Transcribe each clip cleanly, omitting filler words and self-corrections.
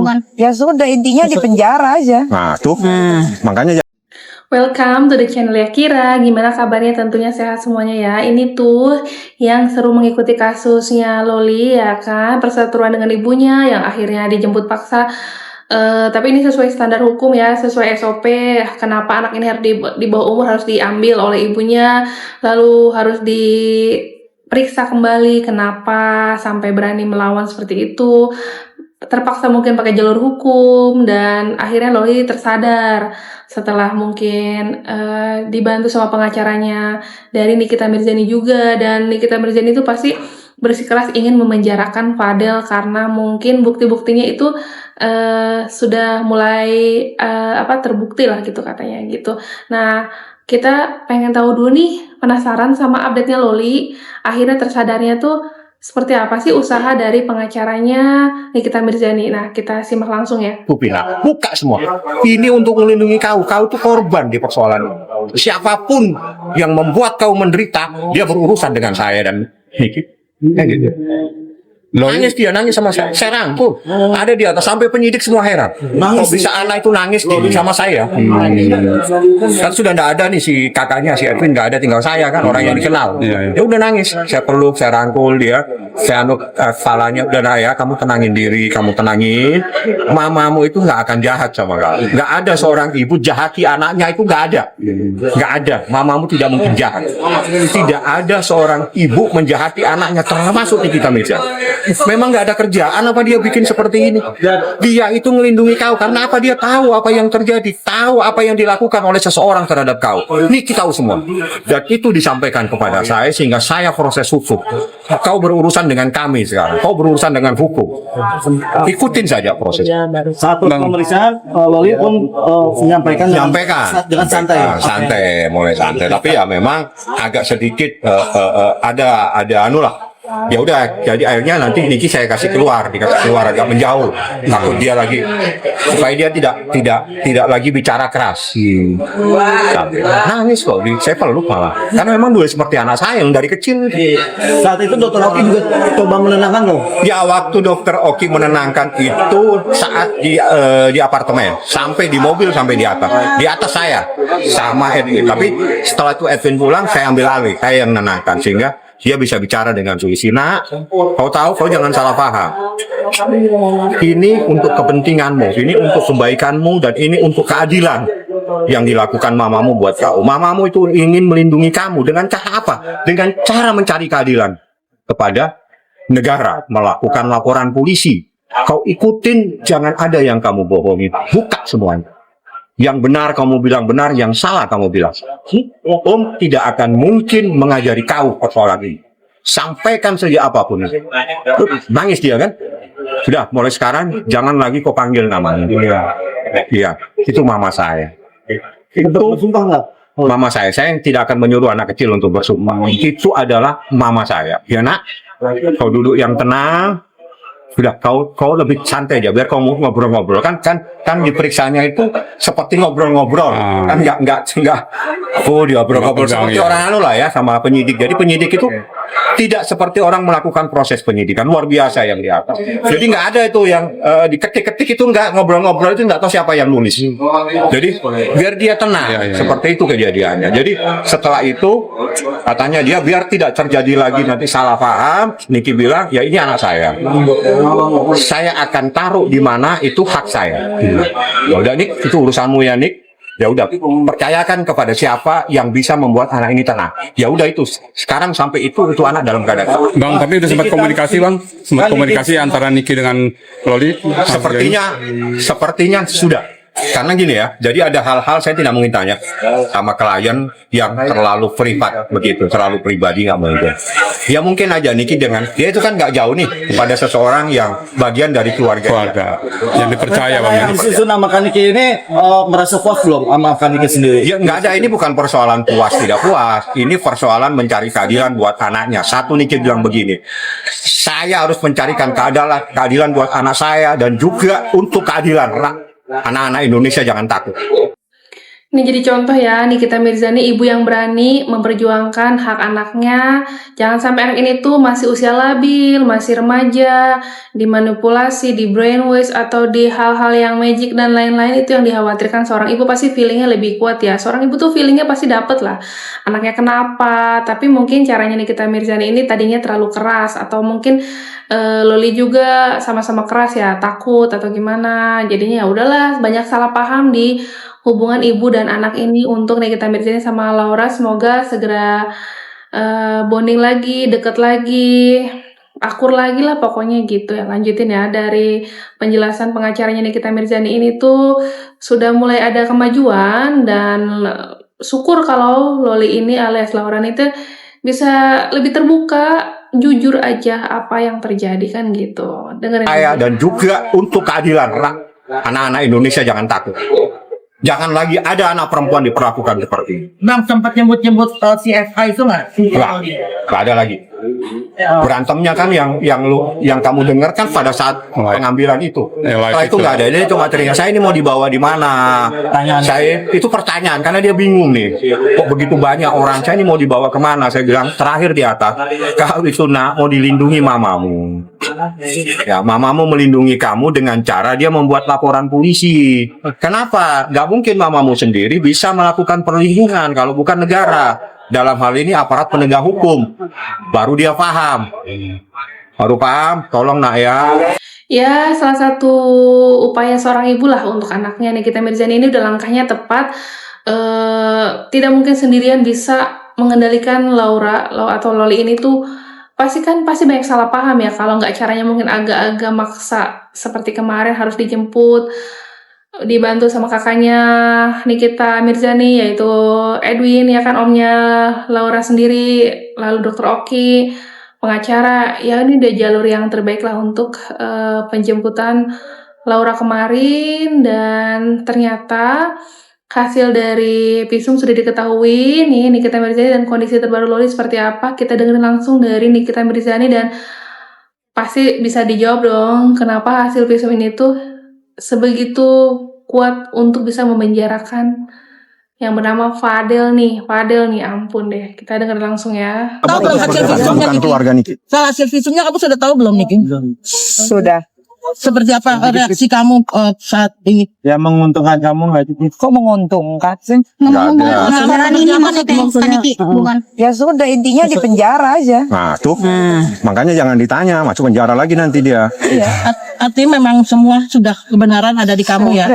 hubungan. Ya sudah, intinya di penjara aja. Nah, tuh. Makanya Welcome to the channel Kira. Gimana kabarnya? Tentunya sehat semuanya ya. Ini tuh yang seru mengikuti kasusnya Loli ya kan, perseteruan dengan ibunya yang akhirnya dijemput paksa. Tapi ini sesuai standar hukum ya, sesuai SOP. Kenapa anak ini harus di bawah umur harus diambil oleh ibunya, lalu harus diperiksa kembali kenapa sampai berani melawan seperti itu. Terpaksa mungkin pakai jalur hukum, dan akhirnya Loli tersadar setelah mungkin dibantu sama pengacaranya dari Nikita Mirzani juga. Dan Nikita Mirzani itu pasti bersikeras ingin memenjarakan Fadel karena mungkin bukti-buktinya itu sudah mulai terbukti lah gitu katanya gitu. Nah, kita pengen tahu dulu nih, penasaran sama update-nya Loli. Akhirnya tersadarnya tuh seperti apa sih usaha dari pengacaranya Nikita Mirzani? Nah, kita simak langsung ya. aku bilang, buka semua. Ini untuk melindungi kau. Kau itu korban di persoalan ini. Siapapun yang membuat kau menderita, dia berurusan dengan saya dan Niki. Gitu. Nangis dia, nangis sama saya rangkul. Ada di atas, sampai penyidik semua heran. Kok bisa anak itu nangis sama saya? Kan sudah tidak ada nih si kakaknya, si Edwin nggak ada, tinggal saya kan, orang yang dikenal. Dia udah nangis, saya peluk, saya rangkul dia, saya anuk kepalanya, udah ya, kamu tenangin diri, kamu tenangin. Mamamu itu nggak akan jahat sama kamu. Nggak ada seorang ibu jahati anaknya, itu nggak ada. Nggak ada, mamamu tidak mungkin jahat. Tidak ada seorang ibu menjahati anaknya, termasuk Nikita Mirzani. Memang nggak ada kerjaan apa dia bikin seperti ini? Dia itu melindungi kau karena apa? Dia tahu apa yang terjadi, tahu apa yang dilakukan oleh seseorang terhadap kau. Niki tahu semua, dan itu disampaikan kepada saya sehingga saya proses hukum. Kau berurusan dengan kami sekarang, kau berurusan dengan hukum. Ikutin saja proses. Saat pemeriksaan, Loli pun menyampaikan dengan santai. Santai, mulai santai. Tapi ya memang agak sedikit ada anu lah. Ya udah, jadi akhirnya nanti Niki saya dikasih keluar agak menjauh, takut dia lagi supaya dia tidak lagi bicara keras. Nangis kok, saya peluk malah, karena memang dulu seperti anak saya yang dari kecil. Saat itu Dokter Oki juga coba menenangkan loh. Ya, waktu Dokter Oki menenangkan itu saat di apartemen, sampai di mobil, sampai di atas saya sama Edwin. Tapi setelah itu Edwin pulang, saya ambil alih, saya yang menenangkan sehingga dia bisa bicara dengan Suisi. Nak, kau tahu, kau jangan salah paham. Ini untuk kepentinganmu, ini untuk kebaikanmu, dan ini untuk keadilan yang dilakukan mamamu buat kau. Mamamu itu ingin melindungi kamu dengan cara apa? Dengan cara mencari keadilan kepada negara, melakukan laporan polisi. Kau ikutin, jangan ada yang kamu bohongin. Buka semuanya. Yang benar kamu bilang benar, yang salah kamu bilang. Om tidak akan mungkin mengajari kau persoalan ini. Sampaikan saja apapun. Nangis dia kan? Sudah, mulai sekarang jangan lagi kau panggil namanya. Iya, itu mama saya. Itu bersumpah nggak? Mama saya tidak akan menyuruh anak kecil untuk bersumpah. Itu adalah mama saya. Ya nak, kau duduk yang tenang. Sudah, kau lebih santai aja, biar kau ngobrol-ngobrol kan diperiksanya itu seperti ngobrol-ngobrol, kan nggak dia ngobrol-ngobrol seperti orang anu lah ya sama penyidik. Jadi penyidik itu tidak seperti orang melakukan proses penyidikan, luar biasa yang di atas. Jadi nggak ada itu yang diketik-ketik, itu nggak ngobrol-ngobrol, itu nggak tahu siapa yang nulis. Jadi biar dia tenang, seperti itu kejadiannya. Jadi setelah itu katanya dia biar tidak terjadi lagi nanti salah paham, Niki bilang ya ini anak saya. Saya akan taruh di mana itu hak saya. Ya udah Nik, itu urusanmu ya Nik. Ya udah, percayakan kepada siapa yang bisa membuat anak ini tenang. Ya udah itu. Sekarang sampai itu anak dalam keadaan. Bang, tapi udah sempat komunikasi Bang, sempat komunikasi antara Niki dengan Loli. Sepertinya sudah. Karena gini ya, jadi ada hal-hal saya tidak mungkin tanya sama klien yang terlalu privat begitu, terlalu pribadi nggak mungkin. Ya mungkin aja Niki dengan dia itu kan nggak jauh nih kepada seseorang yang bagian dari keluarga yang dipercaya Bang. Yang disusun nama Kaniki ini merasa puas belum sama Kaniki sendiri? Ya nggak ada, ini bukan persoalan puas tidak puas, ini persoalan mencari keadilan buat anaknya. Satu Niki bilang begini, saya harus mencarikan keadilan buat anak saya dan juga untuk keadilan anak-anak Indonesia, jangan takut. Ini jadi contoh ya, Nikita Mirzani ibu yang berani memperjuangkan hak anaknya. Jangan sampai anak ini tuh masih usia labil, masih remaja, dimanipulasi, di brainwash atau di hal-hal yang magic dan lain-lain. Itu yang dikhawatirkan seorang ibu, pasti feelingnya lebih kuat ya. Seorang ibu tuh feelingnya pasti dapet lah anaknya kenapa. Tapi mungkin caranya Nikita Mirzani ini tadinya terlalu keras, atau mungkin Loli juga sama-sama keras ya, takut atau gimana. Jadinya ya udahlah, banyak salah paham di hubungan ibu dan anak ini. Untuk Nikita Mirzani sama Laura semoga segera bonding lagi, deket lagi, akur lagi lah pokoknya gitu ya. Lanjutin ya, dari penjelasan pengacaranya Nikita Mirzani ini tuh sudah mulai ada kemajuan, dan syukur kalau Loli ini alias Laura itu bisa lebih terbuka, jujur aja apa yang terjadi kan gitu. Dengerin Saya aja. dan juga untuk keadilan anak-anak Indonesia jangan takut. Jangan lagi ada anak perempuan diperlakukan seperti ini. Bang sempat nyebut-nyebut si FA itu nggak? Nggak ada lagi. Berantemnya kan yang kamu dengar kan pada saat pengambilan itu. Setelah itu nggak ada. Dia cuma teringat saya ini mau dibawa di mana. Saya itu pertanyaan karena dia bingung nih. Kok begitu banyak orang, saya ini mau dibawa kemana? Saya bilang terakhir di atas, kau itu nak mau dilindungi mamamu. Ya, mamamu melindungi kamu dengan cara dia membuat laporan polisi. Kenapa? Nggak mungkin mamamu sendiri bisa melakukan perlindungan kalau bukan negara. Dalam hal ini aparat penegak hukum. Baru dia paham. Baru paham, tolong nak ya. Ya, salah satu upaya seorang ibu lah untuk anaknya. Nikita Mirzani ini udah langkahnya tepat. Tidak mungkin sendirian bisa mengendalikan Laura atau Loli ini tuh. Pasti banyak salah paham ya. Kalau nggak caranya mungkin agak-agak maksa. Seperti kemarin harus dijemput, dibantu sama kakaknya Nikita Mirzani, yaitu Edwin ya kan, omnya Laura sendiri, lalu Dokter Oki, pengacara. Ya ini udah jalur yang terbaik lah untuk penjemputan Laura kemarin. Dan ternyata hasil dari visum sudah diketahui nih, Nikita Mirzani dan kondisi terbaru Loli seperti apa. Kita dengerin langsung dari Nikita Mirzani, dan pasti bisa dijawab dong kenapa hasil visum ini tuh sebegitu kuat untuk bisa memenjarakan yang bernama Fadel nih, ampun deh. Kita dengar langsung ya. Tahu belum hasil visumnya Niki? Soal hasil visumnya kamu sudah tahu belum Niki? Sudah. Seperti apa reaksi kamu saat ini? Ya menguntungkan kamu nggak sih? Kok menguntungkan sih? Ya sudah, intinya di penjara aja. Nah tuh, makanya jangan ditanya, masuk penjara lagi nanti dia. Iya. Artinya memang semua sudah kebenaran ada di kamu ya?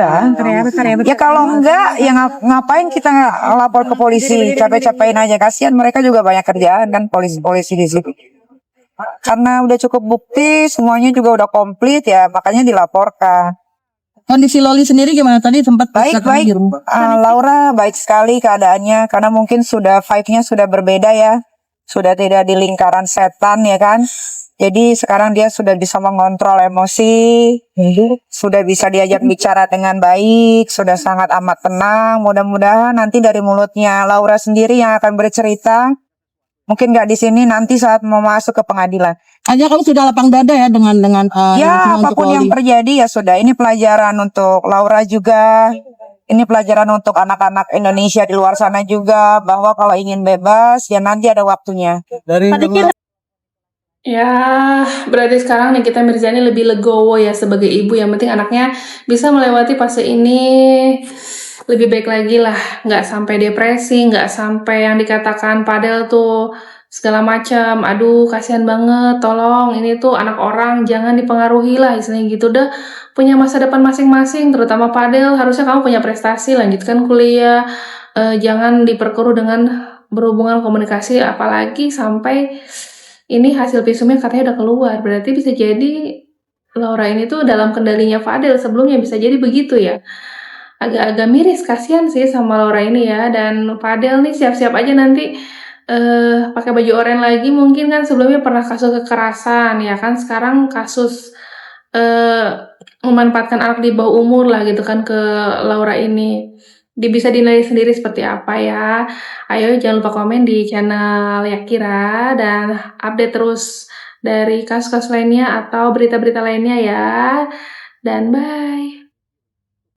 Ya kalau enggak, ya ngapain kita lapor ke polisi? Capek-capekin aja, kasihan mereka juga banyak kerjaan kan, polisi-polisi di situ. Karena udah cukup bukti, semuanya juga udah komplit ya, makanya dilaporkan. Kondisi Loli sendiri gimana tadi sempat Baik. Laura baik sekali keadaannya, karena mungkin sudah vibe-nya sudah berbeda ya. Sudah tidak di lingkaran setan ya kan. Jadi sekarang dia sudah bisa mengontrol emosi, sudah bisa diajak bicara dengan baik, sudah sangat amat tenang. Mudah-mudahan nanti dari mulutnya Laura sendiri yang akan bercerita. Mungkin nggak di sini, nanti saat mau masuk ke pengadilan. Hanya kamu sudah lapang dada ya dengan Ya apapun yang terjadi ya sudah. Ini pelajaran untuk Laura juga. Ini pelajaran untuk anak-anak Indonesia di luar sana juga, bahwa kalau ingin bebas ya nanti ada waktunya. Ya, berarti sekarang Nikita Mirzani lebih legowo ya sebagai ibu. Yang penting anaknya bisa melewati fase ini lebih baik lagi lah. Nggak sampai depresi, nggak sampai yang dikatakan Fadel tuh segala macam. Aduh, kasihan banget. Tolong, ini tuh anak orang, jangan dipengaruhi lah istilahnya gitu. Udah punya masa depan masing-masing, terutama Fadel. Harusnya kamu punya prestasi, lanjutkan kuliah. Jangan diperkeruh dengan berhubungan komunikasi, apalagi sampai ini hasil visumnya katanya udah keluar. Berarti bisa jadi Laura ini tuh dalam kendalinya Fadel sebelumnya, bisa jadi begitu ya. Agak-agak miris, kasihan sih sama Laura ini ya. Dan Fadel nih siap-siap aja nanti pakai baju oranye lagi. Mungkin kan sebelumnya pernah kasus kekerasan ya kan. Sekarang kasus memanfaatkan anak di bawah umur lah gitu kan ke Laura ini. Bisa dinilai sendiri seperti apa ya. Ayo jangan lupa komen di channel Yakira, dan update terus dari kasus-kasus lainnya atau berita-berita lainnya ya. Dan bye.